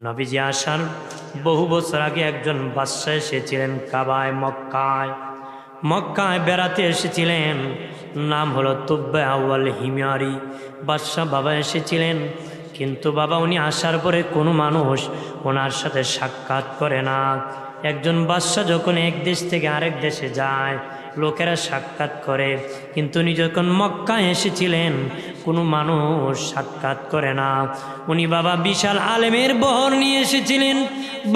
নবীজি আসার বহু বছর আগে একজন বাদশা এসেছিলেন কাবায় মক্কায় বেড়াতে এসেছিলেন। নাম হলো তুব্বা আউয়াল হিমারি। বাদশা বাবা এসেছিলেন, কিন্তু বাবা উনি আসার পরে কোনো মানুষ ওনার সাথে সাক্ষাৎ করে না। একজন বাদশা যখন এক দেশ থেকে আরেক দেশে যায় লোকেরা সাক্ষাৎ করে, কিন্তু উনি যখন মক্কায় এসেছিলেন কোনো মানুষ সাক্ষাৎ করে না। উনি বাবা বিশাল আলেমের বহর নিয়ে এসেছিলেন,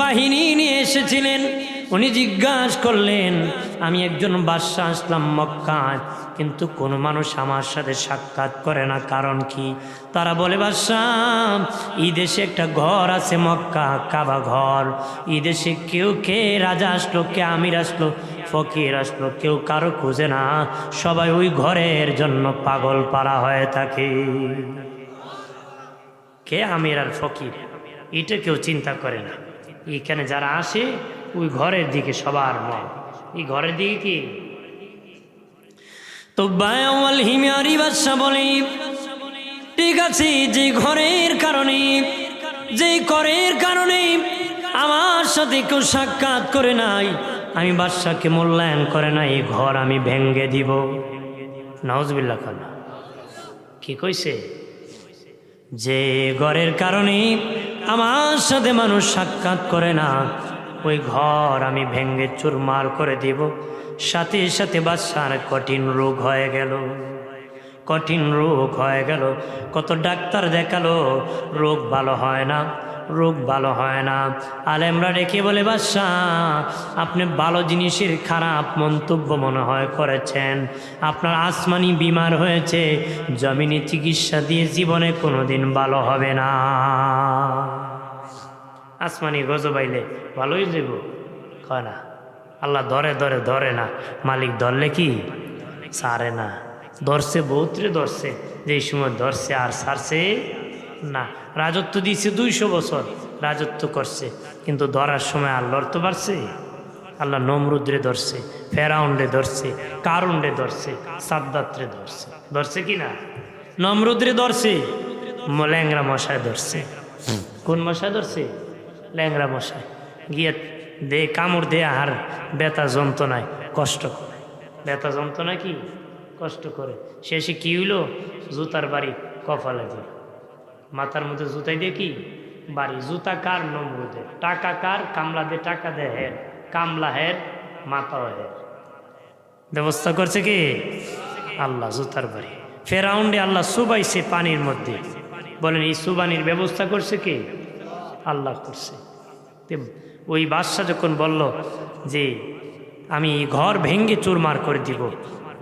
বাহিনী নিয়ে এসেছিলেন। উনি জিজ্ঞাসা করলেন, আমি একজন বাদশা আসলাম মক্কায়, কিন্তু কোনো মানুষ আমার সাথে সাক্ষাৎ করে না, কারণ কি? তারা বলে, বাদশা এই দেশে একটা ঘর আছে মক্কা, কাবা ঘর। এই দেশে কেউ কে রাজা আসলো, কে আমির আসলো, ফকির আসলো, কেউ কারো খুঁজে না, সবাই ওই ঘরের জন্য পাগল পারা হয়ে থাকে। কে আমির আর ফকির এটা কেউ চিন্তা করে না। এখানে যারা আসে ওই ঘরের দিকে সবার মন, এই ঘরের দিকে কি? তো বায়াওয়াল হিমারি বাদশা বলে, ঠিক আছে, যে ঘরের কারণে আমার সাথে কেউ সাক্ষাৎ করে নাই, আমি বাদশাকে মূল্যায়ন করে নাই, এই ঘর আমি ভেঙ্গে দিব। নাউজুবিল্লাহ খান কি কইছে? যে ঘরের কারণে আমার সাথে মানুষ সাক্ষাৎ করে না, ওই ঘর আমি ভেঙ্গে চুরমার করে দিব। সাথে সাথে বাদশার কঠিন রোগ হয়ে গেল। কত ডাক্তার দেখালো, রোগ ভালো হয় না। আলেমরা রেখে বলে, বাদশা আপনি ভালো জিনিসের খারাপ মন্তব্য মনে হয় করেছেন। আপনার আসমানি বিমার হয়েছে, জমিনে চিকিৎসা দিয়ে জীবনে কোনোদিন ভালো হবে না। আসমানি গজব আইলে ভালোই যাব, কয় না। আল্লাহ ধরে না, মালিক ধরলে কি ছাড়ে না। ধরছে বহুতরে ধরছে, যেই সময় ধরছে আর ছাড়ছে না। রাজত্ব দিয়েছে 200 বছর রাজত্ব করছে, কিন্তু ধরার সময় আর লড়তে পারছে? আল্লাহ নমরুদরে ধরছে, ফেরাউনরে ধরছে, কারুনরে ধরছে, সাদ্দাতরে ধরছে কি না? নমরুদরে ধরছে, ল্যাংরা মশায় ধরছে। কোন মশায় ধরছে? ল্যাংরা মশায়। গিয়ে দে কামড় দে আর ব্যথা যন্ত্রণায় কষ্ট করে। ব্যথা যন্ত্রণা কি কষ্ট করে। শেষে কি হইলো? জুতার বাড়ি কপালে দিল। মাথার মধ্যে জুতাই দিয়ে কি বাড়ি? জুতা কার? নমরুদের। টাকা কার? কামলা দে টাকা দে হের, কামলা হের, মাথাও হের। ব্যবস্থা করছে কি? আল্লাহ জুতার বাড়ি। ফেরাউন্ডে আল্লাহ সুবাইছে পানির মধ্যে। বলেন এই সুবানির ব্যবস্থা করছে কি? আল্লাহ করছে। ওই বাদশা যখন বলল যে আমি ঘর ভেঙ্গে চুরমার করে দিব,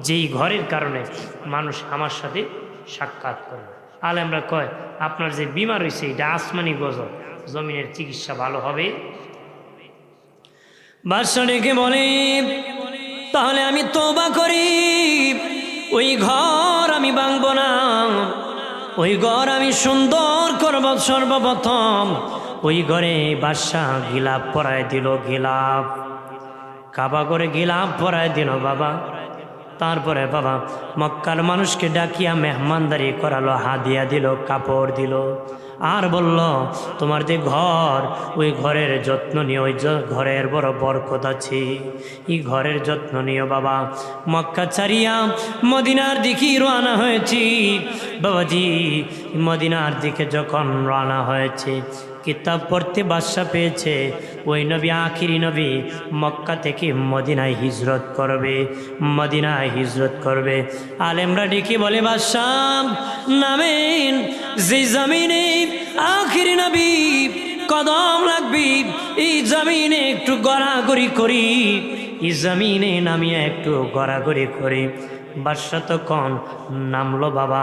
যেই ঘরের কারণে মানুষ আমার সাথে সাক্ষাৎ করে, আলেমরা কয় আপনার যে বিমার হয়েছে এটা আসমানি গজব, জমিনের চিকিৎসা ভালো হবে। বাদশা ডেকে বলে, তাহলে আমি তওবা করি, ওই ঘর আমি ভাঙব না, ওই ঘর আমি সুন্দর করব। সর্বপ্রথম ওই ঘরে বাদশাহ গিলাপ পরায় দিল, গিলাপ কাবা করে গিলাপ পরায় দিল বাবা। তারপরে বাবা মক্কার মানুষকে ডাকিয়া মেহমানদারি করালো, হাদিয়া দিল, কাপড় দিল, আর বলল তোমার যে ঘর, ওই ঘরের যত্ন নিও, ওই ঘরের বড় বরকত আছে, এই ঘরের যত্ন নিও বাবা। মক্কা ছাড়িয়া মদিনার দিকে রওনা হয়েছি বাবাজি। মদিনার দিকে যখন রওনা হয়েছে, কিতাব পড়তে বাদশা পেয়েছে ওই নবী আখিরি নবী মক্কা থেকে মদিনায় হিজরত করবে। আলেমরা ডেকে বলে, বাদশা নামেন, যে জমিনে আখিরি নবী কদম লাগবে, এই জমিনে একটু গড়াগড়ি করি, এই জমিনে নামিয়ে একটু গড়াগড়ি করি। বাদশা তখন নামলো বাবা।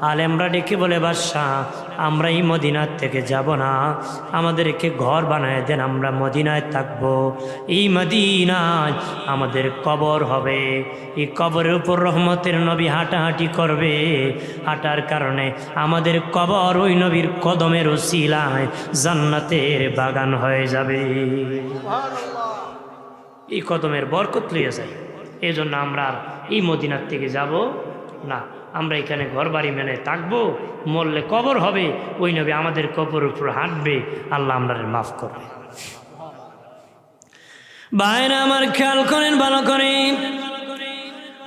আলেমরা ডেকে বলে, বাদশা আমরা এই মদিনার থেকে যাব না, আমাদেরকে ঘর বানায় দেন, আমরা মদিনায় থাকবো। এই মদিনায় আমাদের কবর হবে, এই কবরের উপর রহমতের নবী হাঁটাহাঁটি করবে, হাঁটার কারণে আমাদের কবর ওই নবীর কদমের উসিলায় জান্নাতের বাগান হয়ে যাবে। এই কদমের বরকত লইয়া যায়, এই জন্য আমরা এই মদিনার থেকে যাব না। আমরা এখানে ঘর বাড়ি মেনে থাকবো, মরলে কবর হবে, ওই নবী আমাদের কবরের উপর হাঁটবে, আল্লাহ আমাদের মাফ করবে। ভাইরা আমার খেয়াল করেন ভালো করে,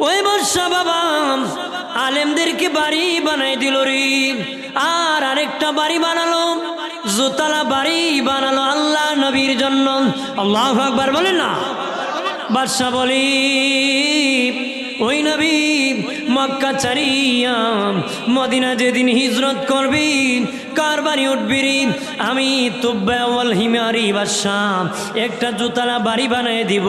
ওই বর্ষা বাবা আলেমদেরকে বাড়ি বানাই দিল রে, আর আরেকটা বাড়ি বানালো, জোতালা বাড়ি বানালো আল্লাহ নবীর জন্য। আল্লাহু আকবার বলেন না। বাদশা বলি ওই নবী মক্কা ছাড়িয়া মদিনা যেদিন হিজরত করবি, কার বাড়ি উঠবি রে? আমি তুব্বাওয়াল হিমারি বাদশাহ একটা জুতালা বাড়ি বানিয়ে দিব,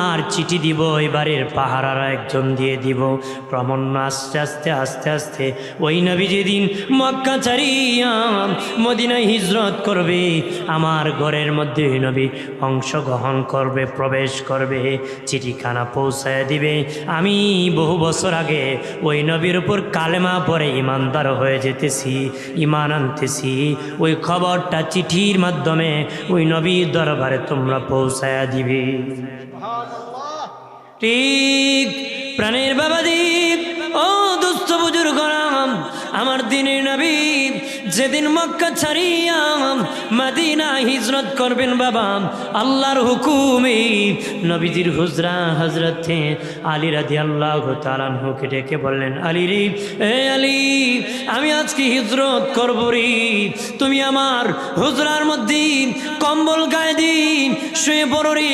আর চিঠি দিব ওই বাড়ির পাহারারা একজন দিয়ে দিব। ক্রমান্বয়ে আস্তে আস্তে আস্তে আস্তে ওই নবী যেদিন মক্কা ছাড়িয়া মদিনায় হিজরত করবে, আমার ঘরের মধ্যে ওই নবী অংশগ্রহণ করবে, প্রবেশ করবে, চিঠিখানা পৌঁছায় দিবে। আমি বহু বছর আগে ওই নবীর উপর কালেমা পড়ে ইমানদার হয়ে যেতেছি, ইমান আনতেছি, ওই খবরটা চিঠির মাধ্যমে ওই নবীর দরবারে তোমরা পৌঁছায়া দিবে। ঠিক প্রাণের বাবাদীপ ও দুস্থ বুজুর্গরাম, আমার দিনের নবী যেদিন মক্কা ছাড়িয়া মদিনা হিজরত করবেন বাবা, আল্লাহর হুকুমে নবীজির হুজরা হজরতে আলী রাদিয়াল্লাহু তাআলা আনহুকে ডেকে বললেন, আলী রে, এ আলী, আমি আজকে হিজরত করব রে, তুমি আমার হুজরার মধ্যে কম্বল গায়ে দিন শুয়ে পড়ো রে,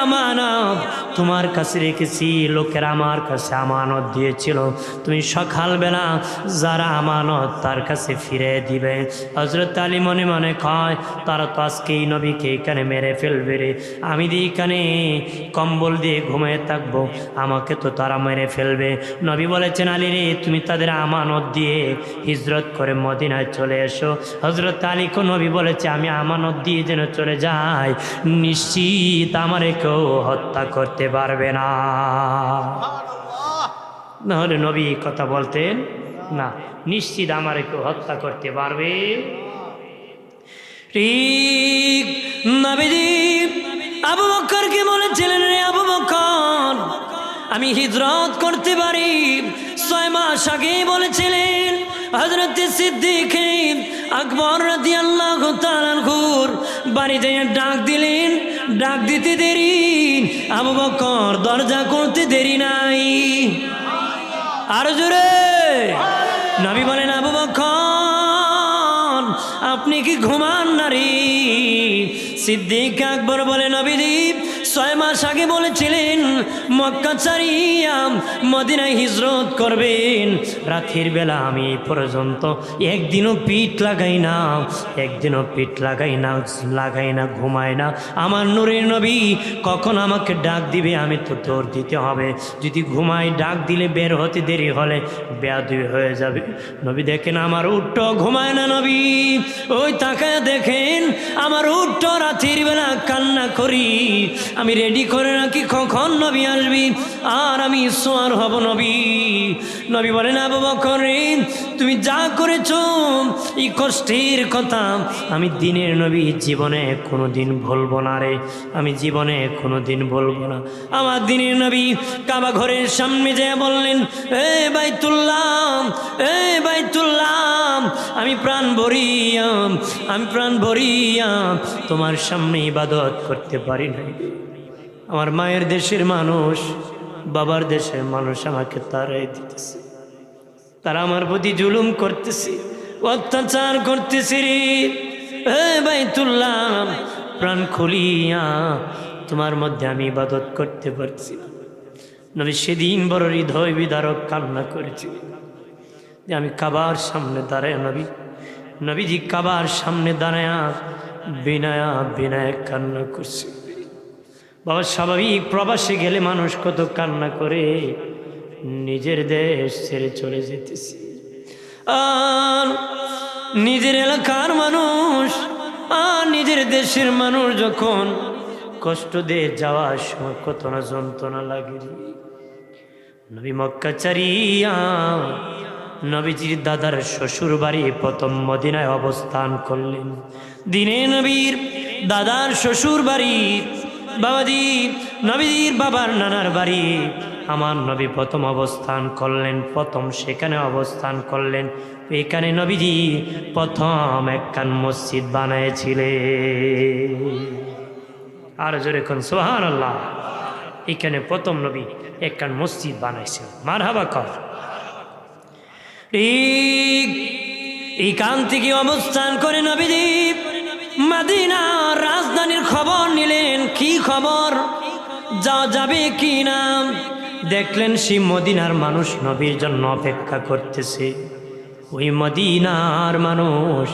আমানত তোমার কাছে রেখেছি, লোকের আমার কাছে আমানত দিয়েছিল, তুমি সকালবেলা যারা আমানত তার কাছে ফিরে দিবে। হযরত আলী মনে মনে কয়, তারা তো আজকে এই নবীকে এখানে মেরে ফেলবে রে, আমি দিয়ে এখানে কম্বল দিয়ে ঘুমিয়ে থাকবো, আমাকে তো তারা মেরে ফেলবে। নবী বলেছেন, আলী রে, তুমি তাদের আমানত দিয়ে হিজরত করে মদিনায় চলে এসো। হযরত আলীকে নবী বলেছে, আমি আমানত দিয়ে যেন চলে যাই, নিশ্চিত আমারে কেউ হত্যা করতে পারবে না। নাহলে নবী কথা বলতেন না, নিশ্চিত আমারে কেউ হত্যা করতে পারবে। ঠিক নবীজি আবু বকরকে বলেছিলেন, রে আবু বকর, আমি হিজরত করতে পারি। 6 মাস আগে বলেছিলেন। হযরত সিদ্দিক আকবর রাদিয়াল্লাহু তাআলা আনহুর বাড়িতে ডাক দিলেন, ডাক দিতে দেরি, আবু বকর দরজা করতে দেরি নাই। আর জোরে নবী বলেন, আবু বকর আপনি কি ঘুমান না রে? সিদ্দিক আকবর বলে, নবীজি 6 মাস আগে বলেছিলেন মক্কা ছাড়িয়া মদিনায় হিজরত করবেন, রাতের বেলা আমি পর্যন্ত একদিনও পিঠ লাগাই না, একদিনও পিঠ লাগাই না, ঘুমাই না। আমার নূরের নবী কখন আমাকে ডাক দিবে, আমি তো দৌড় দিতে হবে, যদি ঘুমাই ডাক দিলে বের হতে দেরি হলে বেয়াদবি হয়ে যাবে। নবী দেখেন আমার উট্ট ঘুমায় না, নবী ওই তাকায় দেখেন আমার উট্ট রাতের বেলা কান্না করি, আমি রেডি করে রাখি কখন নবী আসবি আর আমি সোয়ার হব নবী। নবী বলেন, আবু বকর তুমি যা করেছো এই কষ্টের কথা আমি দিনের নবী জীবনে কোনোদিন ভুলবো না রে, আমি জীবনে কোনোদিন ভুলবো না। আমার দিনের নবী কাবা ঘরের সামনে যেয়ে বললেন, এ বাইতুল্লাহ, এ বাইতুল্লাহ, আমি প্রাণ ভরিয়া তোমার সামনে ইবাদত করতে পারি নাই। আমার মায়ের দেশের মানুষ, বাবার দেশের মানুষ আমাকে তাড়াই দিতেছে, তারা আমার প্রতি জুলুম করতেছে, অত্যাচার করতেছে রে। হে বাইতুল্লাহ, প্রাণ খুলিয়া তোমার মধ্যে আমি ইবাদত করতে পারছি না। নবী সেদিন বড় হৃদয় বিদারক কান্না করেছি যে আমি কাবার সামনে দাঁড়ায়, নবীজি কাবার সামনে দাঁড়ায়া বিনায় কান্না করছি। বাবা, স্বাভাবিক প্রবাসে গেলে মানুষ কত কান্না করে, নিজের দেশ ছেড়ে চলে যেতেছি, আর নিজের এলাকার মানুষ আর নিজের দেশের মানুষ যখন কষ্ট দিয়ে যাওয়ার সময় কত না যন্ত্রণা লাগে। নবী মক্কা ছাড়িয়া নবীজির দাদার শ্বশুর বাড়ি প্রথম মদিনায় অবস্থান করলেন। দিনে নবীর দাদার শ্বশুর বাড়ি বাবাজি, নবীর বাবার নানার বাড়ি আমার নবী প্রথম অবস্থান করলেন, প্রথম সেখানে অবস্থান করলেন। এখানে নবীজি প্রথম একখান মসজিদ বানিয়েছিলেন। আর জোরে কোন সুবহানাল্লাহ। এখানে প্রথম নবী একখান মসজিদ বানাইছেন। মারহাবা কর। ঠিক এইখান থেকে অবস্থান করে নবীজি মদিনার রাজধানীর খবর নিলেন। কি খবর? যাওয়া যাবে কি না? দেখলেন সেই মদিনার মানুষ নবীর জন্য অপেক্ষা করতেছে। ওই মদিনার মানুষ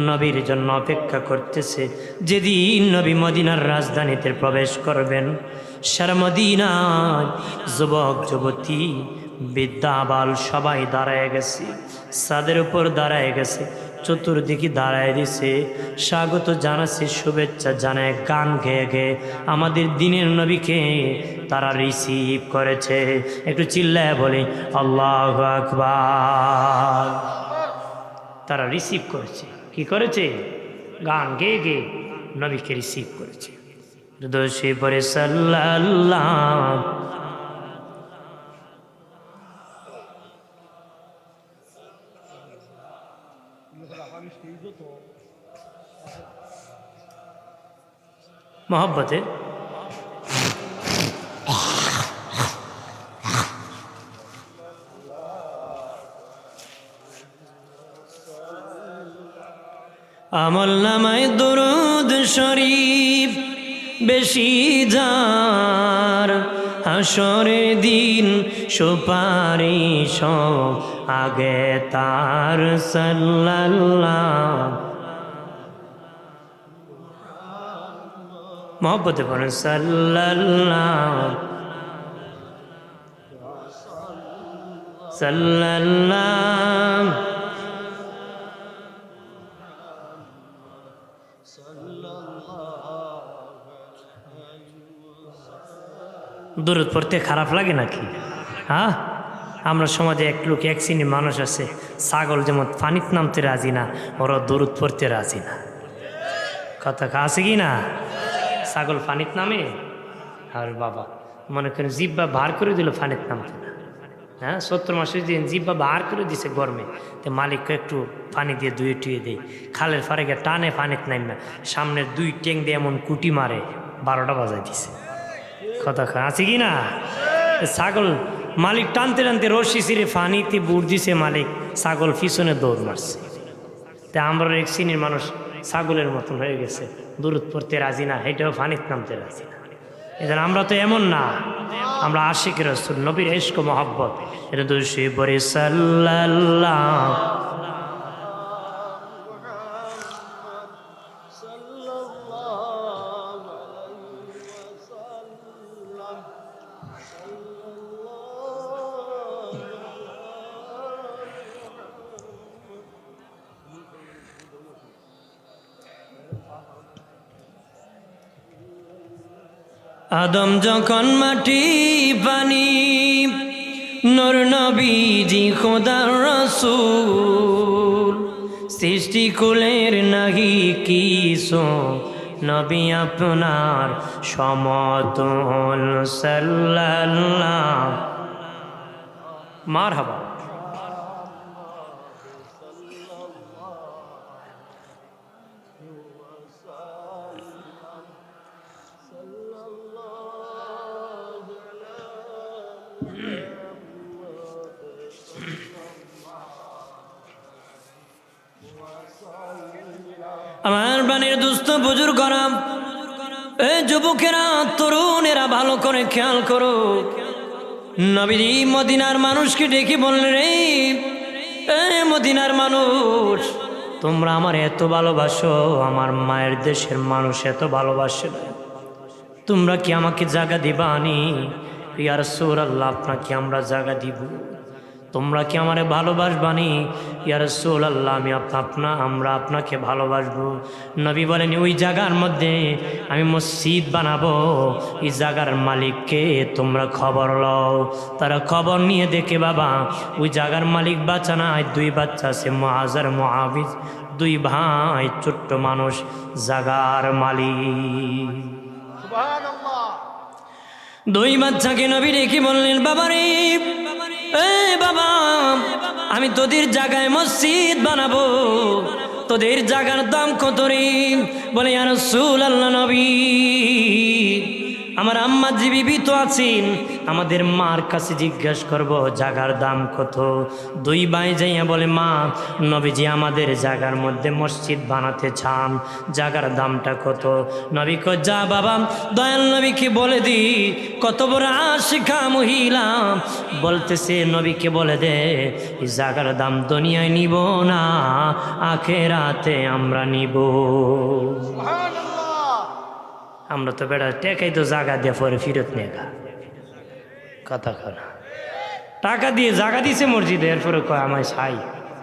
নবীর জন্য অপেক্ষা করতেছে। যেদিন নবী মদিনার রাজধানীতে প্রবেশ করবেন, সারা মদিনায় যুবক যুবতী বৃদ্ধা বাল সবাই দাঁড়ায় গেছে, ছাদের উপর দাঁড়ায় গেছে, চতুর্দিকে দাঁড়ায় দিছে, স্বাগত জানাচ্ছে, শুভেচ্ছা জানায়, গান গেয়ে গেয়ে আমাদের দিনের নবীকে তারা রিসিভ করেছে। একটু চিল্লায় বলি আল্লাহু আকবার। তারা রিসিভ করেছে। কি করেছে? গান গেয়ে গেয়ে নবীকে রিসিভ করেছে। দোষে পরে সাল্লাল্লাহ মোহব্বতে আমল নামায় দরুদ শরীফ বেশি যার, হাসরের দিন সুপারিশ আগে তার সাল্লাল্লাহ। মোহব্বতে পড়েন সাল্লাল্লাহ সাল্লাল্লাহ। দরুদ পড়তে খারাপ লাগে নাকি? হ্যাঁ, আমরা সমাজে এক লোক, এক শ্রেণীর মানুষ আছে, ছাগল যেমন পানিতে নামতে রাজি না, ওরা দরুদ পড়তে রাজি না। কথা আছে কি না? ছাগল পানিতে নামে, আর বাবা মনে করেন জিব্বা বার করে দিল, পানিতে নামতে না। হ্যাঁ, 70 মাসের দিন জিব্বা বার করে দিছে গরমে, তো মালিককে একটু পানি দিয়ে ধুয়ে টুয়ে দেয়। খালের ফারে গিয়ে টানে পানিতে নাম না, সামনের 2 ট্যাং দিয়ে এমন কুটি মারে, 12টা বাজায় দিছে। কথা আছে কি না? ছাগল মালিক টানতে টানতে রশি ছিঁড়ে পানিতে বুড় দিছে মালিক, ছাগল পিছনে দৌড় মারছে। তা আমরা এক শ্রেণীর মানুষ ছাগলের মতন হয়ে গেছে, দরুদ পড়তে রাজি না, এটাও পানিতে নামতে রাজি না। এদের আমরা তো এমন না, আমরা আশিক রাসূল, নবীর ইশক মহব্বত। এটা দোষী পড়ে সাল্লাল্লাহ আদম যখন মাটি পানি, নূর নবীজি খোদার রাসূল, সৃষ্টি কুলের নাহি কিছু, নবী আপনার সমতুল সাল্লাল্লাহ। মারহাবা। আমার বাণীর দুস্থ বুজুর্গরা, এই যুবকেরা, তরুণেরা ভালো করে খেয়াল করো। নবীজি মদিনার মানুষকে ডেকে বললেন, রে মদিনার মানুষ, তোমরা আমার এত ভালোবাসো, আমার মায়ের দেশের মানুষ এত ভালোবাসে, তোমরা কি আমাকে জায়গা দিবা? আনি ইয়া রাসূলুল্লাহ, আপনাকে আমরা জায়গা দিব। তোমরা কি আমারে ভালোবাসবানি? ইয়া রাসূলুল্লাহ, আমরা আপনাকে ভালোবাসবো। নবী বলেন, ওই জায়গার মধ্যে আমি মসজিদ বানাবো, এই জায়গার মালিককে তোমরা খবর লও। তারা খবর নিয়ে দেখে, বাবা ওই জায়গার মালিক বাচ্চা নাই, 2 বাচ্চা আছে, মুআয আর মুআবিজ, 2 ভাই, ছোট্ট মানুষ, জায়গার মালিক। সুবহানাল্লাহ। দুই বাচ্চাকে নবী রেখে বললেন, বাবা রে, এ বাবা, আমি তোদের জায়গায় মসজিদ বানাবো, তোদের জায়গার দাম কত রে? বলে, ইয়া রাসূলুল্লাহ, নবী, আমার আম্মা জীবিত আছেন, আমাদের মার কাছে জিজ্ঞাসা করব জায়গার দাম কত। দুই ভাই যাইয়া বলে, মা, নবীজি আমাদের জায়গার মধ্যে মসজিদ বানাতে চান, জায়গার দামটা কত? নবী কয়, যা বাবা, দয়াল নবীকে বলে দি। কত বড় আশিকা মহিলা, বলতেছে নবীকে বলে দে, এই জায়গার দাম দুনিয়ায় নিব না, আখিরাতে আমরা নিব। আমরা তো বেড়া টেকাই তো জায়গা দিয়ে পরে ফিরত নেগা, কথা কনা টাকা দিয়ে জায়গা দিছে মসজিদে, এরপরে কয় আমায় ছাই,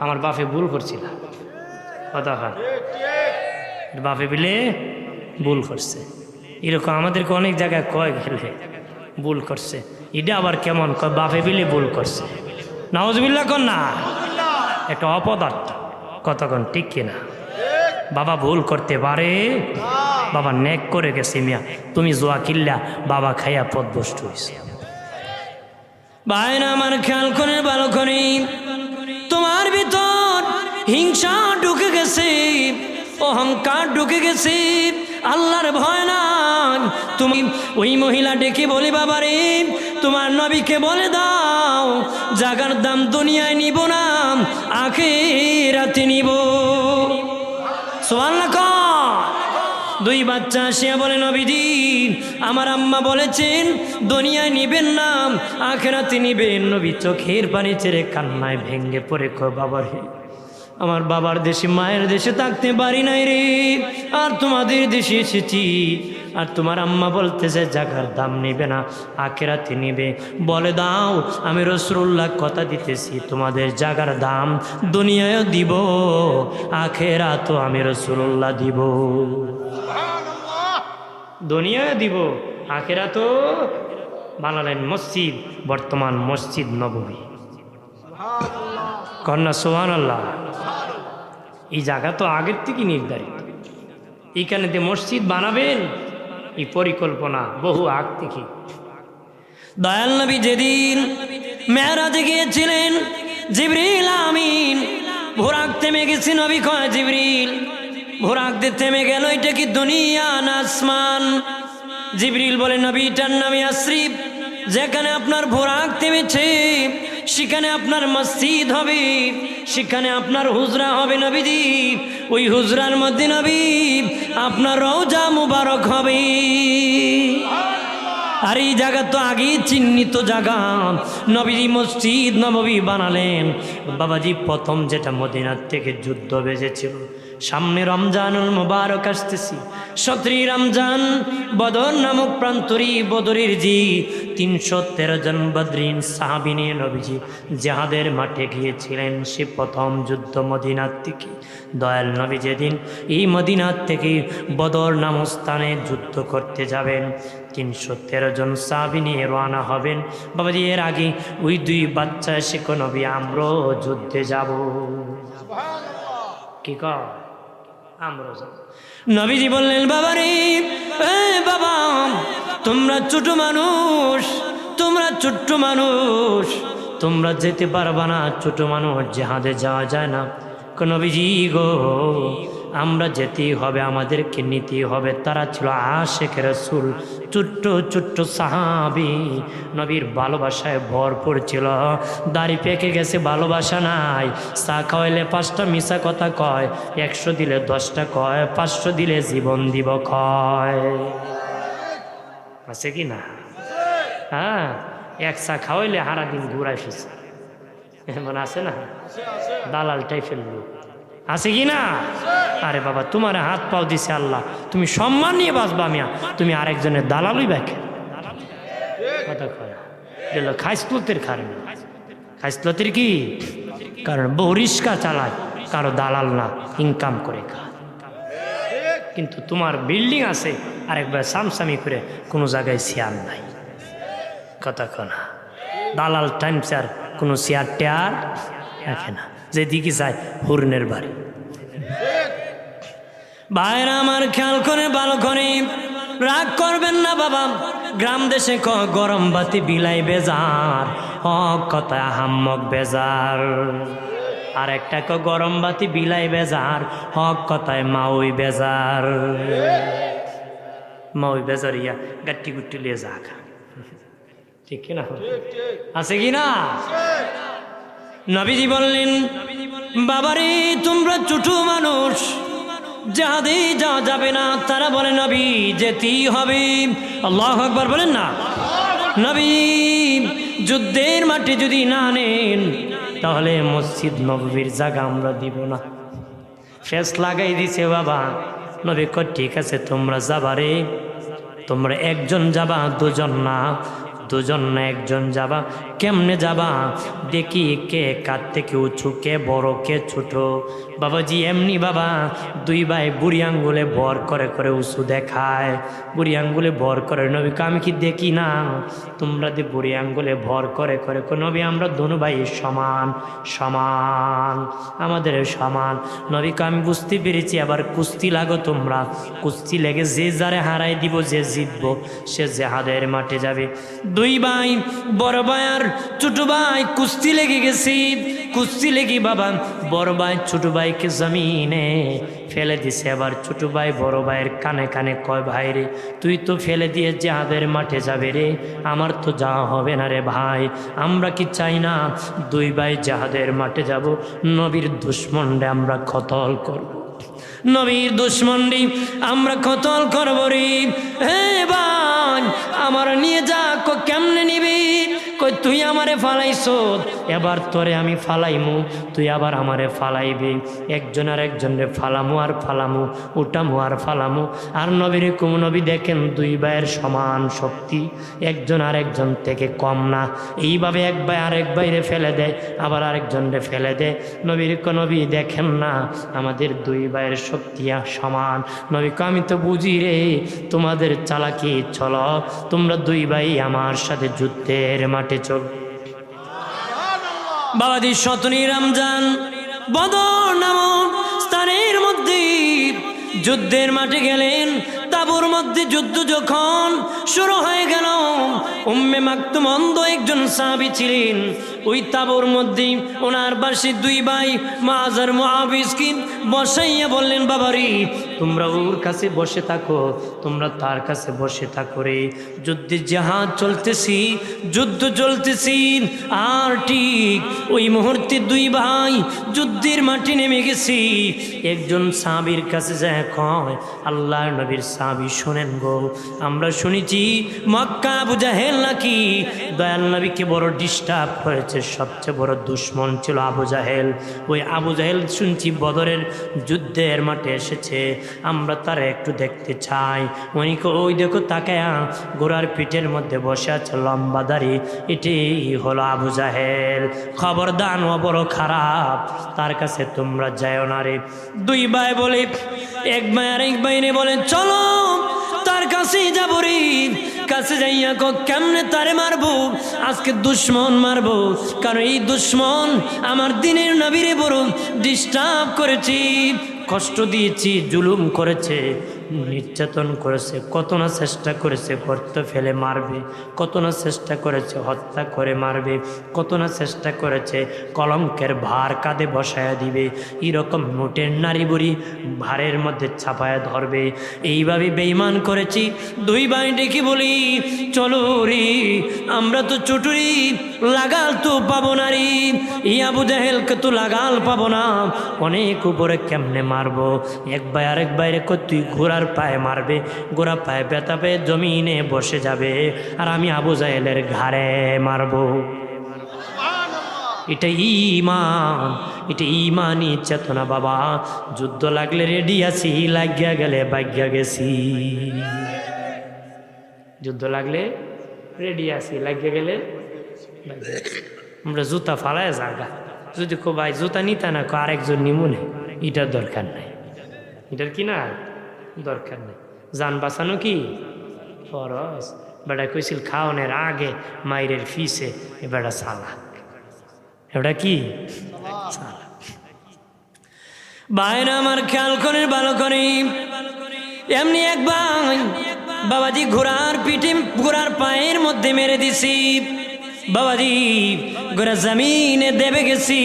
আমার বাপে ভুল করছিল, কথা কন, বাপে বিলে ভুল করছে। এরকম আমাদেরকে অনেক জায়গায় কয় গেলে ভুল করছে, এটা আবার কেমন কয় বাপে বিলে ভুল করছে, নাউজুবিল্লাহ কন না, একটা অপদার্থ, কতক্ষণ ঠিক কিনা? বাবা ভুল করতে পারে, বাবা নেক করে গেছে মিয়া, তুমি জোয়া কিল্লা বাবা খাইয়া পথভ্রষ্ট হয়েছে। ভাইরা আমার, খেয়াল করে ভালো করে, তোমার ভিতর হিংসা ঢুকে গেছে, অহংকার ঢুকে গেছে, আল্লাহর ভয় নাই। তুমি ওই মহিলা ডেকে বলি, বাবা রে, তোমার নবীকে বলে দাও জাগার দাম দুনিয়ায় নিব না, আখিরাতে নিব। সুবহানাল্লাহ। দুই বাচ্চা আসিয়া বলে, নবীজি, আমার আম্মা বলেছেন দুনিয়ায় নিবেন না, আখিরাতে নিবেন। নবী চোখের পানি ছেড়ে কান্নায় ভেঙ্গে পড়ে কয়, বাবা রে, আমার বাবার দেশে মায়ের দেশে থাকতে পারি নাই রে, আর তোমাদের দেশে এসেছি, আর তোমার আম্মা বলতেছে জায়গার দাম নিবে না, আখিরাতে নিবে। বলে দাও, আমি রাসূলুল্লাহ কথা দিতেছি, তোমাদের জায়গার দাম দুনিয়ায়ও দিব, আখিরাতেও আমি রাসূলুল্লাহ দিব। দুনিয়ায় দিব, আখিরাতেও বানালেন মসজিদ, বর্তমান মসজিদ নববী। কন্যা সুবহানাল্লাহ। এই জায়গা তো আগের থেকে নির্ধারিত, এইখানে যে মসজিদ বানাবেন এই পরিকল্পনা বহু আগ থেকে। দয়াল নবী যেদিন মেরাজে গিয়েছিলেন, জিবরিল আমিন ভোরাক থেমে গেছে। নবী কয়, জিবরিল, ভোরাক দিয়ে থেমে গেল, এটা কি দুনিয়া না আসমান? জিবরিল বলে, নবী, এটার নামে আশ্রিব, যেখানে আপনার ভোরাক থেমেছে সেখানে আপনার মসজিদ হবে, সেখানে আপনার হুজরা হবে নবীজি, ওই হুজরার মধ্যে নবী আপনার রওজা মুবারক হবে। আর এই জায়গা তো আগেই চিহ্নিত জায়গা, নবীজি মসজিদ নববী বানালেন। বাবাজি, প্রথম যেটা মদিনার থেকে যুদ্ধ বেজেছিল, সামনে রমজানুল মুবারক আসতেছি, 17 রমজান, বদর নামক প্রান্তরী বদরের 313 জন বদরিন সাহাবী নিয়ে নবীজি জিহাদের মাঠে গিয়েছিলেন। সে প্রথম যুদ্ধ মদিনার থেকে। দয়াল নবী যেদিন এই মদিনার থেকে বদর নামক স্থানে যুদ্ধ করতে যাবেন, 313 জন সাহাবী নিয়ে রওনা হবেন। বাবাজি, এর আগে ওই দুই বাচ্চা এসে কো, নবী, আমরাও যুদ্ধে যাব। কি কর, আমরাও যাব। নবীজি বললেন, বাবা রে, বাবা, তোমরা ছোট মানুষ, তোমরা ছোট্ট মানুষ, তোমরা যেতে পারবা না, ছোট মানুষ, জিহাদে যাওয়া যায় না। নবীজি গো, আমরা যেতেই হবে, আমাদেরকে নিতেই হবে। তারা ছিল আশিক রাসূল, ছোট্ট ছোট্ট সাহাবী, নবীর ভালোবাসায় ভরপুর ছিল। দাড়ি পেকে গেছে, ভালোবাসা নাই। চা খাওয়াইলে 5টা মিছা কথা কয়, 100 দিলে 10টা কয়, 500 দিলে জীবন দিব কয়। আছে কি না? হ্যাঁ, এক চা খাওয়াইলে হারা দিন ঘুরাই ফেছে, এমন আছে না? দালাল টাইপের লোক আছে কি না? আরে বাবা, তোমার হাত পাও দিছে আল্লাহ, তুমি সম্মান নিয়ে বাঁচবা, মিয়া, তুমি আরেকজনের দালালই ব্যাখে কথা কয়। খাইসলতের কারণে, খাইসলতের কি কারণ? বহু রিস্কা চালায়, কারো দালাল না, ইনকাম করে খায়। কিন্তু তোমার বিল্ডিং আছে, আরেকবার সামসামি করে কোনো জায়গায় চেয়ার নাই, কথা কনা। দালাল টাইম চেয়ার, কোনো চেয়ার টেয়ার রাখে না, যেদিকে যায় হরিণের বাড়ি। বাইরে আমার খেয়াল করে ভালো করে, রাগ করবেন না বাবা, গ্রাম দেশে গরম বাতি বিলাই বেজার, হক কথা হাম্মক বেজার। আর একটা গরম বাতি বিলাই বেজার, হক কথায় মাউই বেজার। মাউই বেজার ইয়া গাট্টি গুট্টি লিয়ে যা খা, ঠিক কিনা? আছে কি না? নবীজি বললেন, বাবারে তোমরা ছোট মানুষ, যাহাদে যাওয়া যাবে না। তারা বলে নবী যেতেই হবে। আল্লাহু আকবার বলেন না। নবী যুদ্ধের মাঠে যদি না নেন তাহলে মসজিদ নববীর জায়গা আমরা দিব না। ফেস লাগাই দিছে বাবা। নবী কয় ঠিক আছে তোমরা যাবারে, তোমরা একজন যাবা, দুজন না, দুজন না একজন যাবা। কেমনে যাবা? দেখি কে কার থেকে উঁচু, কে বড়, কে ছোট। বাবাজি এমনি বাবা, দুই ভাই বুড়ি আঙ্গুলে ভর করে করে উঁচু দেখায়, বুড়ি আঙ্গুলে ভর করে। নবীকে আমি কি দেখি না? তোমরা যে বুড়ি আঙ্গুলে ভর করে করে, নবী আমরা দোনো ভাই সমান সমান, আমাদের সমান। নবীকে আমি বুঝতে পেরেছি, আবার কুস্তি লাগো তোমরা, কুস্তি লেগে যে যারে হারাই দিব, যে জিতবো সে জেহাদের মাঠে যাবে। দুই ভাই, বড় ভাই আর ছোট ভাই কুস্তি লেগে গেছি। কুস্তি লেগে বাবা বড় ভাই ছোট ভাইকে জমিনে ফেলে দিছে। আবার ছোট ভাই বড় ভাইয়ের কানে কানে কয়, ভাই রে তুই তো ফেলে দিয়ে জেহাদের মাঠে যাবে রে, আমার তো যাওয়া হবে না রে ভাই। আমরা কি চাই না দুই ভাই জেহাদের মাঠে যাব, নবীর দুশমনরে আমরা কতল করব, নবীর দুশমনরে আমরা কতল করব রে। হে ভাই আমার নিয়ে যা। কেমনে নিবি? কই তুই আমারে ফালাইছ, এবার তোরে আমি ফালাইমু, তুই আবার আমারে ফালাইবি। একজন আর একজনরে ফালামু আর ফালামু, উঠামু আর ফালামু। আর নবীর কুম নবী দেখেন দুই ভাইয়ের সমান শক্তি, একজন আর একজন থেকে কম না। এইভাবে এক ভাই আরেক ভাইরে ফেলে দেয়, আবার আরেকজনরে ফেলে দেয়। নবীর নবী দেখেন না আমাদের দুই ভাইয়ের শক্তি সমান। নবীকে আমি তো বুঝি রে তোমাদের চালাকি, চলো তোমরা দুই ভাই আমার সাথে যুদ্ধের মাঠে চল। বাবাজি শতনি রমজান বদর নামক স্থানের মধ্যে যুদ্ধের মাঠে গেলেন। তাবুর মধ্যে যুদ্ধ যখন শুরু হয়ে গেল, উম্মে মাকতুম অন্ধ একজন সাহাবী ছিলেন। ওই তাবুর মধ্যে ওনার পাশে দুই ভাই মুআয আর মুআবিজকে বসাইয়া বললেন, বাবারি তোমরা ওর কাছে বসে থাকো, তোমরা তার কাছে বসে থাকো রে। যুদ্ধে জাহাজ চলতেছি, যুদ্ধ চলতেছি। আর ঠিক ওই মুহূর্তে দুই ভাই যুদ্ধের মাঠে নেমে গেছি। একজন সাহাবীর কাছে যায় কয়, আল্লাহর নবীর সাহাবী শোনেন গো, আমরা শুনেছি মক্কা আবু জাহেল নাকি দয়াল নবীকে বড় ডিস্টার্ব করেছে, সবচেয়ে বড় দুশমন ছিল আবু জাহেল। ওই আবু জাহেল শুনছি বদরের যুদ্ধের মাঠে এসেছে, আমরা তারা একটু দেখতে চাই। উনি ওই দেখো তাকায়া ঘোড়ার পিঠের মধ্যে বসে আছে লম্বা দাড়ি, এটাই হলো আবু জাহেল। খবরদার ও বড় খারাপ, তার কাছে তোমরা যাও না রে। দুই ভাই বলে, এক ভাই আর এক ভাইরে বলে চলো তার কাছেই যাবো রে। কাছে যাইয়া কেমনে তারে মারবো? আজকে দুশ্মন মারবো, কারণ এই দুশ্মন আমার দিনের নবীরে বড় ডিস্টার্ব করেছি, কষ্ট দিয়েছি, জুলুম করেছে, নির্যাতন করেছে, কত না চেষ্টা করেছে গর্তে ফেলে মারবে, কত না চেষ্টা করেছে হত্যা করে মারবে, কত না চেষ্টা করেছে কলঙ্কের ভার কাঁধে বসায়া দিবে, এরকম নোটের নারী বুড়ি ভারের মধ্যে ছাপায়া ধরবে। এইভাবে বেঈমান করেছি। দুই ভাই ডেকে বলি, চলো রে আমরা তো চুটুরি লাগাল তো পাবো না রে, এই আবু জাহেলকে তো লাগাল পাবো না, অনেক উপরে কেমনে মারবো? এক ভাই আরেক বাইরে তুই ঘোড়ার পায়ে মারবে, ঘোড়া পায়ে ব্যথা পেয়ে জমিনে বসে যাবে, আর আমি আবু জাহেলের ঘাড়ে মারবো। এটা ঈমান, এটা ঈমানি চেতনা বাবা। যুদ্ধ লাগলে রেডি আছি, লাগিয়া গেলে ভাগ্যা গেছি। যুদ্ধ লাগলে রেডি আছি, লাগিয়া গেলে আমরা জুতা ফালায় জাগা। যদি কো ভাই জুতা নিতা না, আরেকজন নিমুনে, এটার দরকার নাই, এটার কি না দরকার নেই। জান বাঁচানো কি ফরজ। বেটা কইছিল খাওয়ানোর আগে মাইরের ফিসে, এ বেটা সালা, এটা কি সালা। বাইরে আমার খেয়াল করে ভালো করে, এমনি এক ভাই বাবাজি ঘোড়ার পিঠে ঘোড়ার পায়ের মধ্যে মেরে দিছি বাবাজি, ঘোড়া জমিনে দেবে গেছি,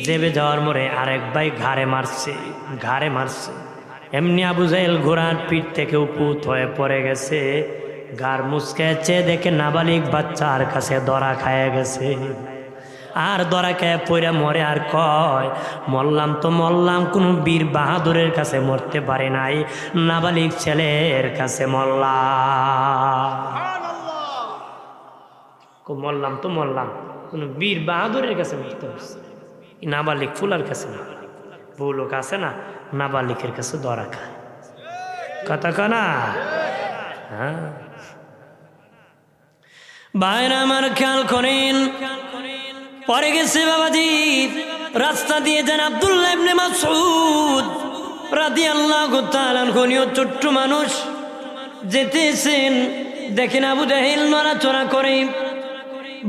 দেবে যাওয়ার মোড়ে আরেক ভাই ঘাড়ে মারছে। এমনি আবু জাহেল ঘোড়ার পিঠ থেকে উপুত হয়ে পড়ে গেছে, গার মুচকেছে, দেখে নাবালিক বাচ্চার কাছে ধরা খায় গেছে। আর ধরা খায় পইরা মরে, আর কয় মরলাম তো মরলাম, কোনো বীর বাহাদুরের কাছে মরতে পারে নাই, নাবালিক ছেলের কাছে মরলাম তো মরলাম, কোনো বীর বাহাদুরের কাছে মরতে পারছে, নাবালিক ফুলার কাছে না, বউ লোক আছে না, নাবালিকের কাছে ধরা খায়, কথা কনা। হ্যাঁ ভাইরা আমার খেয়াল করেন, পরে গেছে বাবাজি রাস্তা দিয়ে যান আব্দুল্লাহ ইবনে মাসউদ রাদিয়াল্লাহু তাআলা আনহু, ছোট্ট মানুষ যেতেছেন, দেখেন আবু জাহেল নড়াচড়া করে।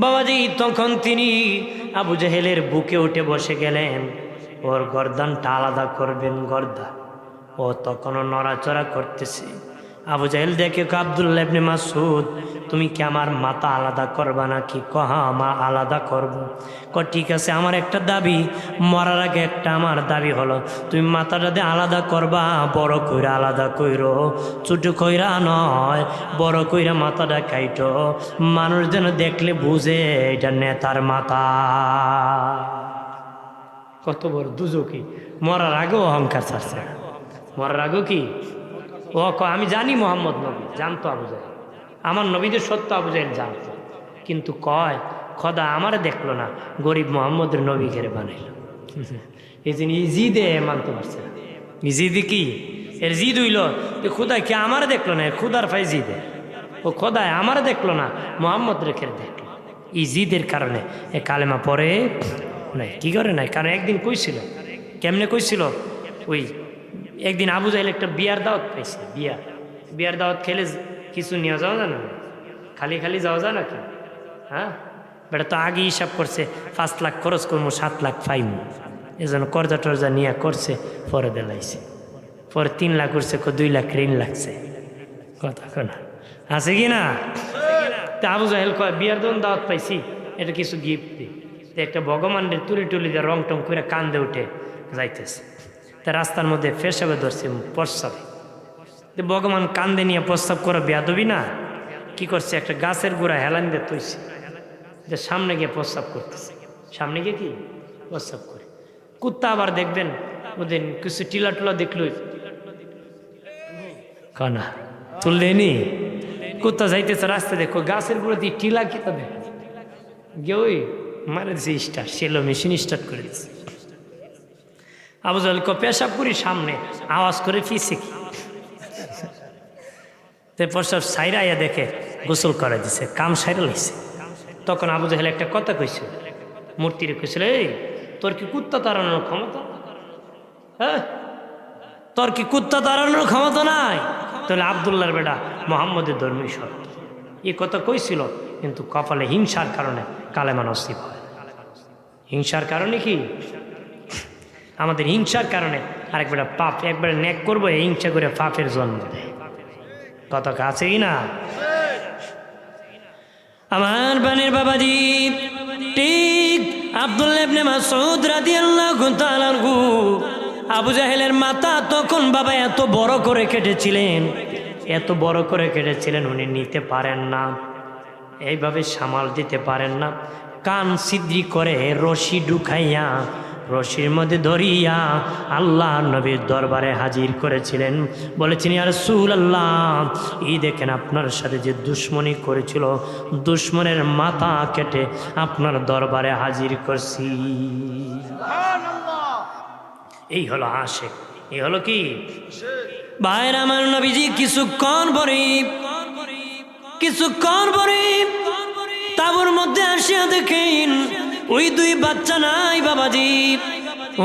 বাবাজি তখন তিনি আবু জাহেলের বুকে উঠে বসে গেলেন, ওর গর্দানটা আলাদা করবেন, গর্দান। ও তখনও নড়াচড়া করতেছে। আবু জাহেল দেখে আব্দুল্লাহ ইবনে মাসউদ, তুমি কি আমার মাথা আলাদা করবা নাকি? কহা মা আলাদা করব। ঠিক আছে, আমার একটা দাবি, মরার আগে একটা আমার দাবি হলো, তুমি মাথাটা দিয়ে আলাদা করবা, বড় কইরা আলাদা কইরো, ছোট কইরা নয়, বড় কইরা মাথাটা কাইটো, মানুষ যেন দেখলে বুঝে এটা নেতার মাথা। কত বড় দুজকি! মরার আগেও অহংকার ছাড়ছে, মরার আগেও কি ও আমি জানি মোহাম্মদ নবী, জানতো আবু জাহেল, আমার নবীদের সত্য আবু জাহেল জানতো, কিন্তু কয় খোদা আমারে দেখলো না, গরিব মোহাম্মদের নবী ঘেরে বানাইল। এই জন্য ইজিদে মানতে পারছে না। ইজিদি কি এর জিদ হইল, খুদায় কি আমারে দেখলো না, খুদার ফাই জিদে, ও খোদায় আমারে দেখলো না, মোহাম্মদ রেখে দেখলো। ইজিদের কারণে এ কালেমা পরে নাই, কি করে নাই, কারণ একদিন কইছিল, কেমনে কইছিল, ওই একদিন আবু জাহেল একটা বিয়ার দাওয়াত পাইছে, বিয়ার দাওয়াত খেলে কিছু নিয়ে যাওয়া যায় না, খালি খালি যাওয়া যায় নাকি? হ্যাঁ বেটা তো আগে হিসাব করছে, 5 লাখ খরচ করবো, 7 লাখ পাইমু, এজন্য কর্জা টর্জা নিয়ে করছে, পরে দেলাইছে, পরে 3 লাখ করছে, 2 লাখ ঋণ লাগছে, কথা কোনা আছে কি না? তা আবু জাহেল কয় বিয়ার দাওয়াত পাইছি, এটা কিছু গিফট দিই, একটা ভগবানের তুলি টুলি দিয়ে রং টং করে কান্দে উঠে যাইতেছে, তা রাস্তার মধ্যে পেশাবে ধরছে, প্রস্রাবে, ভগবান কান্দে নিয়ে প্রস্রাব করে বেয়াদবি না, কি করছে, একটা গাছের গোড়া হেলান দিয়ে তৈছে, যে সামনে গিয়ে প্রস্রাব করতেছে, সামনে গিয়ে কি প্রস্রাব করে। কুত্তা আবার দেখবেন ওদের কিছু টিলা টুলা দেখলো, কানা তুললেনি, কুত্তা যাইতেছে রাস্তা, দেখো গাছের গোড়া দিয়ে টিলা কিতা দেখ গিয়ে ওই মারে দিছে স্টার্ট, সেলো মেশিন স্টার্ট করে দিচ্ছে। আবু জাহেল পেশাব করি সামনে, আওয়াজ করে ফিসে কি প্রস্রাব সাইরা আইয়া দেখে গোসল করে দিছে, কাম সাইরা লাইছে। তখন আবু জাহেল একটা কথা কইছিল, মূর্তিরে কইছিল, এই তোর কি কুত্তা তাড়ানোর ক্ষমতা? হ্যাঁ তোর কি কুত্তা তাড়ানোর ক্ষমতা নাই? তাহলে আবদুল্লাহর বেটা মোহাম্মদের ধর্মী সর, এই কথা কইছিল, কিন্তু কপালে হিংসার কারণে কালেমা নসিব হয়। হিংসার কারণে কি আমাদের হিংসার কারণে আরেকবার পাপ, একবারে নেক করবো, হিংসা করে পাপের জন্ম দেয়, কথা আছে কি না? আমার বানের বাবাজি ঠিক আব্দুল্লাহ ইবনে মাসউদ রাদিয়াল্লাহু তাআলা আনহু, আবু জাহেলের মাথা তখন বাবা এত বড় করে কেটেছিলেন, এত বড় করে কেটেছিলেন, উনি নিতে পারেন না, এইভাবে সামাল দিতে পারেন না, কান ছিদ্রি করে রশি ঢুকাইয়া রশির মধ্যে ধরিয়া আল্লাহ নবীর দরবারে হাজির করেছিলেন। বলেছেন, ইয়া রাসূলুল্লাহ, এই দেখেন আপনার সাথে যে দুশ্মনী করেছিল, দুশ্মনের মাথা কেটে আপনার দরবারে হাজির করছি। এই হলো আশিক, এই হলো কি ভাইয়ের আমার নবীজি কিছুক্ষণ পরে তাবুর মধ্যে আসিয়া দেখেন ওই 2 বাচ্চা নাই বাবাজি।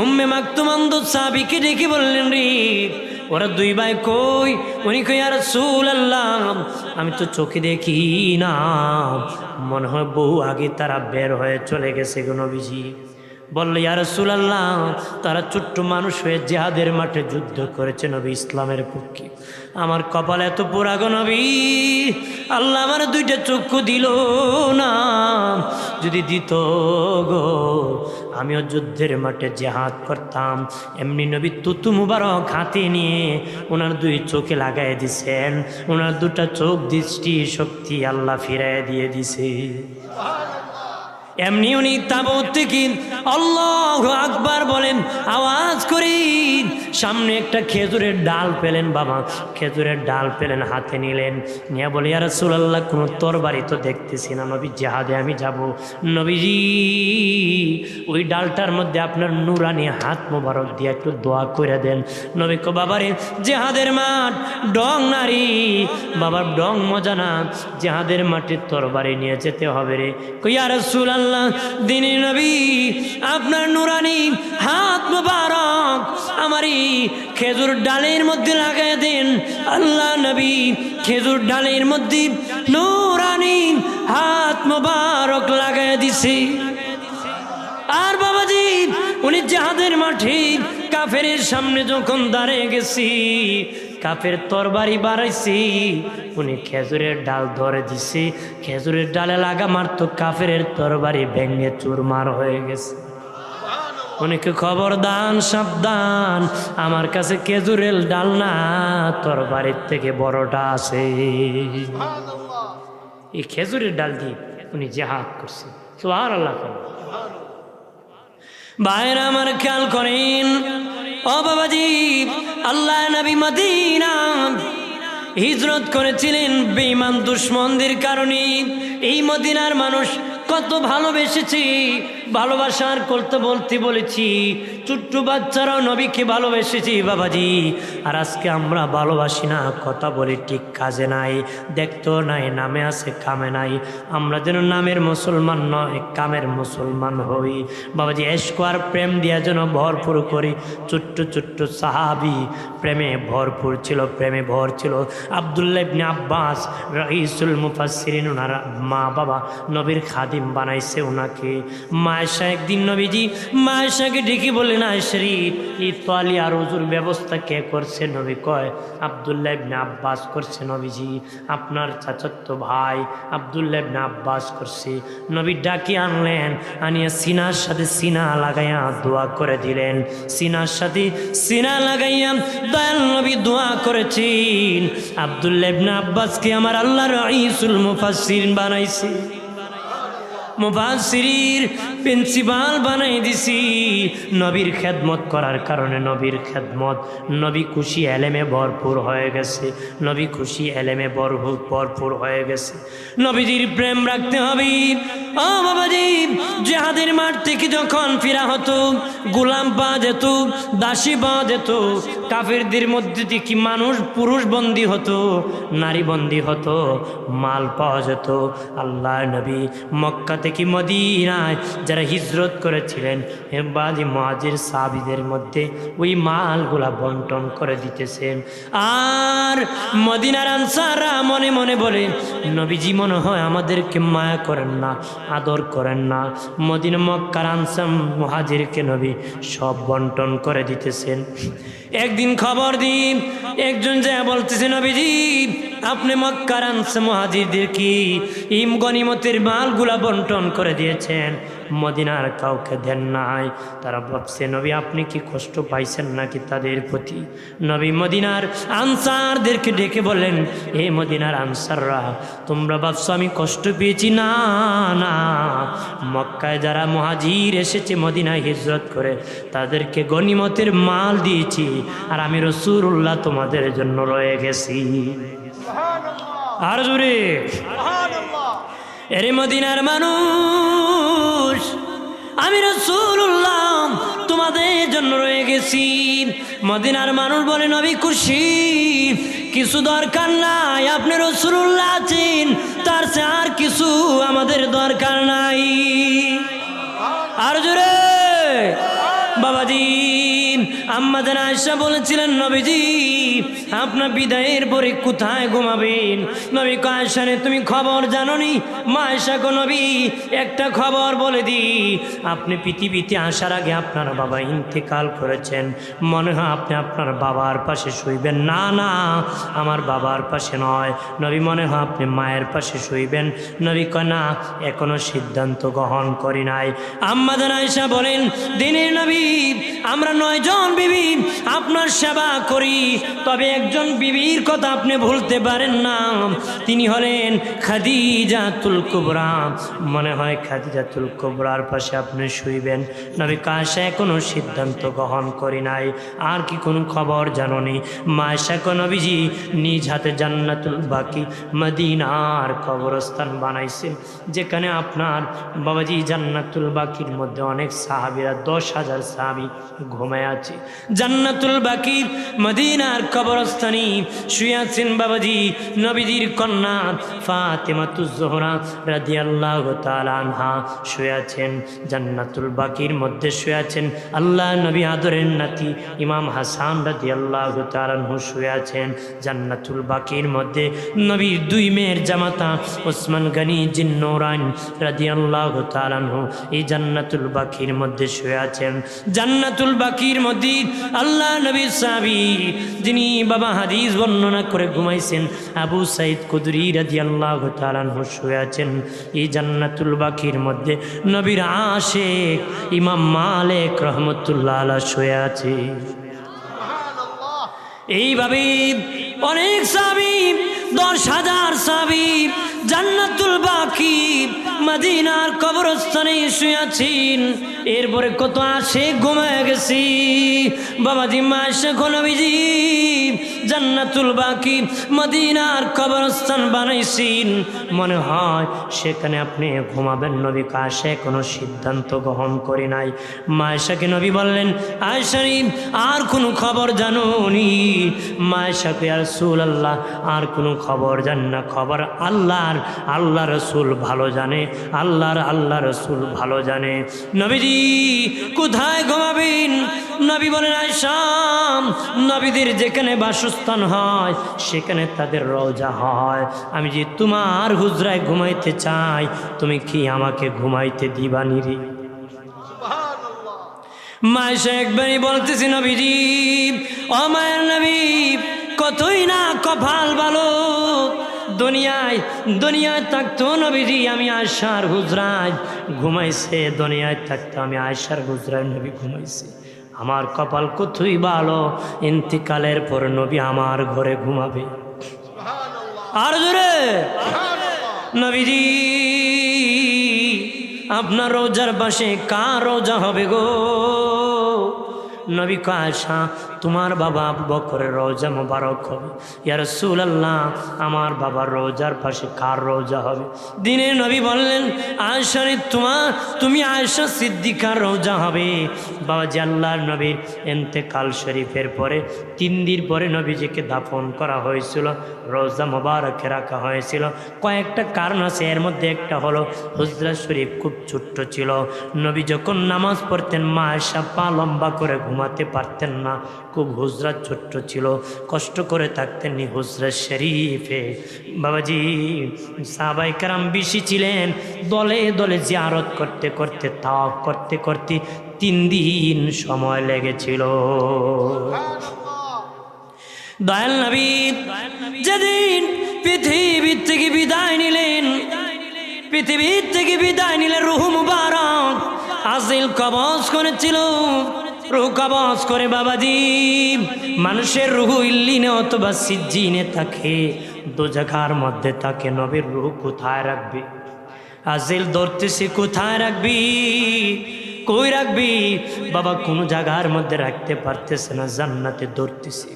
উম্মে মাকতুম সাহাবীকে ডেকে বললেন, রে ওরা 2 ভাই কই? উনি কই, ইয়া রাসূলুল্লাহ, আমি তো চোখে দেখি না, মনে হয় বহু আগে তারা বের হয়ে চলে গেছে গো নবীজি। বলল, ইয়া রাসূলুল্লাহ, তারা ছোট্ট মানুষ হয়ে জিহাদের মাঠে যুদ্ধ করেছে নবী ইসলামের পক্ষে। আমার কপাল এত পোড়া গো নবী, আল্লাহ আমার দুইটা চক্ষু দিল না, যদি দিত গো আমিও যুদ্ধের মাঠে জিহাদ করতাম। এমনি নবী তুতু মুবারক হাতে নিয়ে ওনার দুই চোখে লাগাই দিছেন, ওনার দুটা চোখ দৃষ্টি শক্তি আল্লাহ ফিরাই দিয়ে দিছে। এমনি উনি তাবুত থেকে আল্লাহু আকবার বলেন আওয়াজ করি, সামনে একটা খেজুরের ডাল পেলেন, বাবা খেজুরের ডাল পেলেন, হাতে নিলেন, নিয়ে বলে, ইয়া রাসূলুল্লাহ, কোনো তরবারি তো দেখতেছি না, নবী জিহাদে আমি যাব, নবীজি ওই ডালটার মধ্যে আপনার নুরানি হাত মোবারক দিয়ে একটু দোয়া করে দেন। নবী কো, বাবারে জিহাদের মাঠ ডং নারী, বাবার ডং মজা না, জিহাদের মাঠে তরবারি নিয়ে যেতে হবে রে। কই, ইয়া রাসূলুল্লাহ, দিনী নবী, আপনার নুরানি হাত মোবারক আমারই খেজুর ডালের মধ্যে লাগাই দেন। আল্লাহ নবী খেজুর ডালের মধ্যে নুরানি হাত মোবারক লাগাই দিছে। আর বাবাজি উনি জিহাদের মাঠে কাফেরের সামনে যখন দাঁড়িয়ে গেছি, কাফের তরবারি বাড়াইছি, উনি খেজুরের ডাল ধরে দিছে, খেজুরের ডালে লাগা মারতো, কাফের তরবারি ভেঙে চুরমার হয়ে গেছে। উনিকে খবর দান, সাবধান, আমার কাছে খেজুরের ডাল না, তরবারির থেকে বড়টা আছে। এই খেজুরের ডাল দিয়ে উনি জিহাদ করছে। সুবহানাল্লাহ। ভাইরা আমার খেয়াল করেন, ও বাবাজি, আল্লাহ নবী মদিনা হিজরত করেছিলেন বেঈমান দুশমনদের কারণে। এই মদিনার মানুষ কত ভালোবেসেছি, ভালোবাসার করতে বলতে বলেছি, ছোট্ট বাচ্চারাও নবীকে ভালোবেসেছি বাবাজি। আর আজকে আমরা ভালোবাসি না, কথা বলি ঠিক কাজে নাই, দেখতেও নাই, নামে আছে কামে নাই। আমরা যেন নামের মুসলমান নয়, কামের মুসলমান হই বাবাজি। এশক আর প্রেম দিয়া যেন ভরপুর করি। ছোট্ট ছোট্ট সাহাবি প্রেমে ভরপুর ছিল, প্রেমে ভর ছিল। আব্দুল্লাহ ইবনে আব্বাস রাইসুল মুফাসসিরিন, ওনার মা বাবা নবীর খাদিম বানাইছে ওনাকে। মায়েশা একদিন নবীজি মায়েশাকে ডেকে বললেন, আয়েশারি, এই তোয়ালি আর ওযুর ব্যবস্থা কে করছে? নবী কয়, আব্দুল্লাহ ইবনে আব্বাস করছে নবীজি, আপনার চাচাতো ভাই আব্দুল্লাহ ইবনে আব্বাস করছে। নবী ডাকি আনলেন, আনিয়া সিনার সাথে সিনা লাগাইয়া দোয়া করে দিলেন। সিনার সাথে সিনা লাগাইয়া দয়াল নবী দোয়া করেছেন, আব্দুল্লাহ ইবনে আব্বাসকে আমার আল্লাহ রাইসুল মুফাসসিরিন বানাইছে, মুফাসসিরির প্রিন্সিপাল বানাই দিছি। নবীর খেদমত করার কারণে, নবীর খেদমত, নবী খুশি এলেমে ভরপুর হয়ে গেছে, নবী খুশি এলেমে ভরপুর হয়ে গেছে। নবীজির প্রেম রাখতে হবে। ও বাবাজি, জিহাদের মাঠ থেকে যখন ফিরা হতো, গোলাম পাওয়া যেত, দাসী পাওয়া যেত, কাফেরদের মধ্যে থেকে মানুষ পুরুষ বন্দী হতো, নারী বন্দী হতো, মাল পাওয়া যেত। আল্লাহ নবী মক্কা থেকে মদিনায় যারা হিজরত করেছিলেন, হেবাজি মুহাজির সাহাবীদের মধ্যে ওই মালগুলা বন্টন করে দিতেছেন। আর মদিনার আনসাররা মনে মনে বলে, নবীজি মনে হয় আমাদেরকে মায়া করেন না, আদর করেন না। মদিনা মক্কার আনসার মুহাজিরকে নবী সব বন্টন করে দিতেছেন। একদিন খবর দিন একজন যা বলতেছে, নবীজি আপনি মক্কার আনসার মুহাজিরদের কি ইম গনিমতের মালগুলা বন্টন করে দিয়েছেন, মদিনার কাউকে দেন নাই। তারা ভাবছে, নবী আপনি কি কষ্ট পাইছেন নাকি তাদের প্রতি? নবী মদিনার আনসারদেরকে ডেকে বলেন, হে মদিনার আনসাররা, তোমরা ভাবছো আমি কষ্ট পেয়েছি? না না, মক্কায় যারা মুহাজির এসেছে মদিনায় হিজরত করে, তাদেরকে গনিমতের মাল দিয়েছি, আর আমি রাসূলুল্লাহ তোমাদের জন্য রয়ে গেছি। আর জোরে এরে মদিনার মানুষ, আমি রাসূলুল্লাহ তোমাদের জন্য রয়ে গেছি। মদিনার মানুষ বলে, নবী খুশি, কিছু দরকার নাই, আপনি রাসূলুল্লাহ আছেন, তার চেয়ে আর কিছু আমাদের দরকার নাই। আর জোরে বাবাজি, আম্মা জান আয়েশা বলেছিলেন নবীজি আপনার বিদায়ের পরে কোথায় ঘুমাবেন? নবী কয় আয়েশা রে তুমি খবর জানোনি? মা আয়েশা কো নবী একটা খবর বলে দিই, আপনি পৃথিবীতে আসার আগে আপনার বাবা ইন্তেকাল করেছেন, মনে হয় আপনি আপনার বাবার পাশে শুইবেন। না না, আমার বাবার পাশে নয় নবী, মনে হয় আপনি মায়ের পাশে শুইবেন। নবী কয় না, এখনো সিদ্ধান্ত গ্রহণ করি নাই। আম্মা জান আয়েশা বলেন দিনের নবী আমরা 9 জন বিবি আপনার সেবা করি, তবে একজন বিবির কথা আপনি ভুলতে পারেন না, তিনি হলেন খাদিজাতুল কুবরা। মনে হয় খাদিজাতুল কুবরার পাশে আপনি শুইবেন। নবী কাশা এখনো সিদ্ধান্ত গ্রহণ করি নাই, আর কি কোনো খবর জানোনি? মায়েশা কো নবীজি নিজ হাতে জান্নাতুল বাকি মদিনার কবরস্থান বানাইছে, যেখানে আপনার বাবাজি জান্নাতুল বাকির মধ্যে অনেক সাহাবীরা 10,000 সাহাবী ঘুমায় আছে। জান্নাতুল বাকি মদিনার কবরস্থানে শুয়ে আছেন বাবাজি নবীজির কন্যা ফাতেমাতুজ জোহরা রাদিয়াল্লাহু তাআলা আনহা শুয়ে আছেন। জান্নাতুল বাকির মধ্যে শুয়ে আছেন আল্লাহ নবী আদরের নাতি ইমাম হাসান রাদিয়াল্লাহু তাআলা আনহু শুয়ে আছেন। জান্নাতুল বাকির মধ্যে নবীর 2 মেয়ের জামাতা ওসমান গনি জিন্নুরাইন রাদিয়াল্লাহু তাআলা আনহু এই জান্নাতুল বাকির মধ্যে শুয়ে আছেন। জান্নাতুল বাকির মধ্যে আল্লাহ নবীর সাহাবী যিনি বাবা হাদিস বর্ণনা করে ঘুমাইছেন আবু সাইদ কুদরি রাদিয়াল্লাহু তাআলা আনহু শুয়ে আছেন। এই জান্নাতুল বাকির মধ্যে নবীর আশিক ইমাম মালিক রাহমাতুল্লাহ আলাইহি শুয়ে আছে। এইভাবে অনেক সাহাবী 10,000 সাহাবী জান্নাতুল বাকি মদিনার কবরস্থানে শুয়ে আছেন। এরপরে কত আসে ঘুমায় গেছি বাবাজি মায়েশা কো নবীজি জান্নাতুল বাকি মদিনার কবরস্থান বানাইছেন, মনে হয় সেখানে আপনি ঘুমাবেন। নবী কাশে কোনো সিদ্ধান্ত গ্রহণ করি নাই। মায়েশাকে নবী বললেন আয়েশা আর কোনো খবর জানোনি? মায়েশাকে ইয়া রাসূলুল্লাহ আর কোনো খবর জান না, খবর আল্লাহ রসুল ভালো জানে, আল্লাহ রসুল ভালো জানে। নবীজি কোথায় ঘুমাবেন? নবী বলেন আয়েশা নবীদের যেখানে বাসস্থান হয় সেখানে তাদের রওজা হয়। আমি যে তোমার হুজরায় ঘুমাইতে চাই, তুমি কি আমাকে ঘুমাইতে দিবানি রে? মায়েশা একবারই বলতেছি নবীজি ও মায়ের নবী কতই না কপাল ভালো, দুনিয়ায় থাকতো নবীজি আমি আয়েশার হুজরায় ঘুমাইছে, দুনিয়ায় থাকতো আমি আয়েশার হুজরায় নবী ঘুমাইছে। আমার কপাল কতই ভালো, ইন্তিকালের পর নবী আমার ঘরে ঘুমাবে। আর জোরে নবীজি আপনার রোজার পাশে কার রোজা হবে গো? নবী কয় আয়েশা তোমার বাবা আবু বকরের রওজা মোবারক হবে। ইয়া রাসূলুল্লাহ আমার বাবার রওজার পাশে কার রওজা হবে? দিনে নবী বললেন আয়েশা রে তুমি আয়েশা সিদ্দিকার রওজা হবে। বাবাজি আল্লাহর নবীর ইন্তেকাল শরীফের পরে 3 দিন পরে নবীজিকে দাফন করা হয়েছিল, রওজা মোবারকে রাখা হয়েছিল। কয়েকটা কারণ আছে, এর মধ্যে একটা হলো হুজরা শরীফ খুব ছোট্ট ছিল। নবী যখন নামাজ পড়তেন মা আয়েশা পা লম্বা করে ঘুমাতে পারতেন না, খুব হুজরা ছোট্ট ছিল, কষ্ট করে থাকতেন হুজরা শরীফে। বাবাজি সাহাবায়ে কেরাম বেশি ছিলেন, দলে দলে জিয়ারত করতে করতে তাওয়াফ করতে করতে 3 দিন সময় লেগেছিল। দয়াল নবী যেদিন পৃথিবীর থেকে বিদায় নিলেন, রূহ মুবারক আযরাইল কবজ করেছিল। রূহ কবজ করে বাবাজি মানুষের রূহ ইল্লিনে অথবা সিজ্জিনে থাকে, দোজাখার মধ্যে থাকে। নবীর রূহ কোথায় রাখবে? আযরাইল ধরতেছে, কোথায় রাখবি, কই রাখবি? বাবা কোনো জায়গার মধ্যে রাখতে পারতেছে না, জান্নাতে ধরতেছে।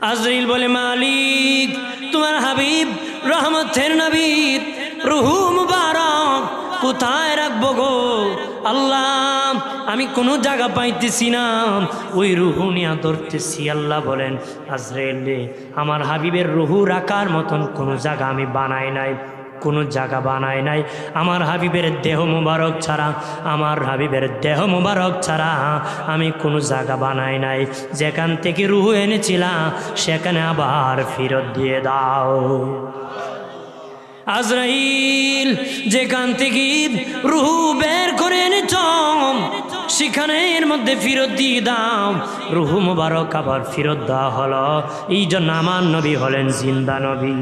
আযরাইল বলে মালিক তোমার হাবিব রহমতের নবীর রূহ মুবারক কোথায় রাখবো গো? আল্লাহ আমি কোনো জায়গা পাইতেছি না, ওই রূহ নিয়ে ধরতেছি। আল্লাহ বলেন আযরাইল আমার হাবিবের রূহ রাখার মতন কোনো জায়গা আমি বানাই নাই, কোনো জায়গা বানায় নাই আমার হাবিবের দেহ মুবারক ছাড়া, আমার হাবিবের দেহ মুবারক ছাড়া আমি কোনো জায়গা বানাই নাই। যেখান থেকে রুহ এনেছিলাম সেখানে আবার ফেরত দিয়ে দাও। আজরাইল যেখান থেকে রুহ বের করে এনেছ সেখানের মধ্যে ফেরত দিয়ে দাও। রুহ মুবারক আবার ফেরত দেওয়া হলো। এই জন্য আমার নবী হলেন জিন্দা নবী।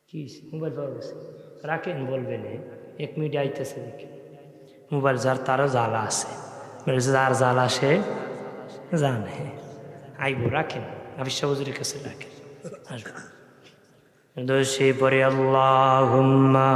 কি মোবাইল পাওয়া গেছে? রাখেন, বলবেন 1 মিনিট আইতেছে দেখি। মোবাইল যার তারও জ্বালা আছে, যার জ্বালা আসে জানে আইব। রাখেন, আবির হুজুরের কাছে রাখেন, আসবো। দোষে পরে আল্লাহুম্মা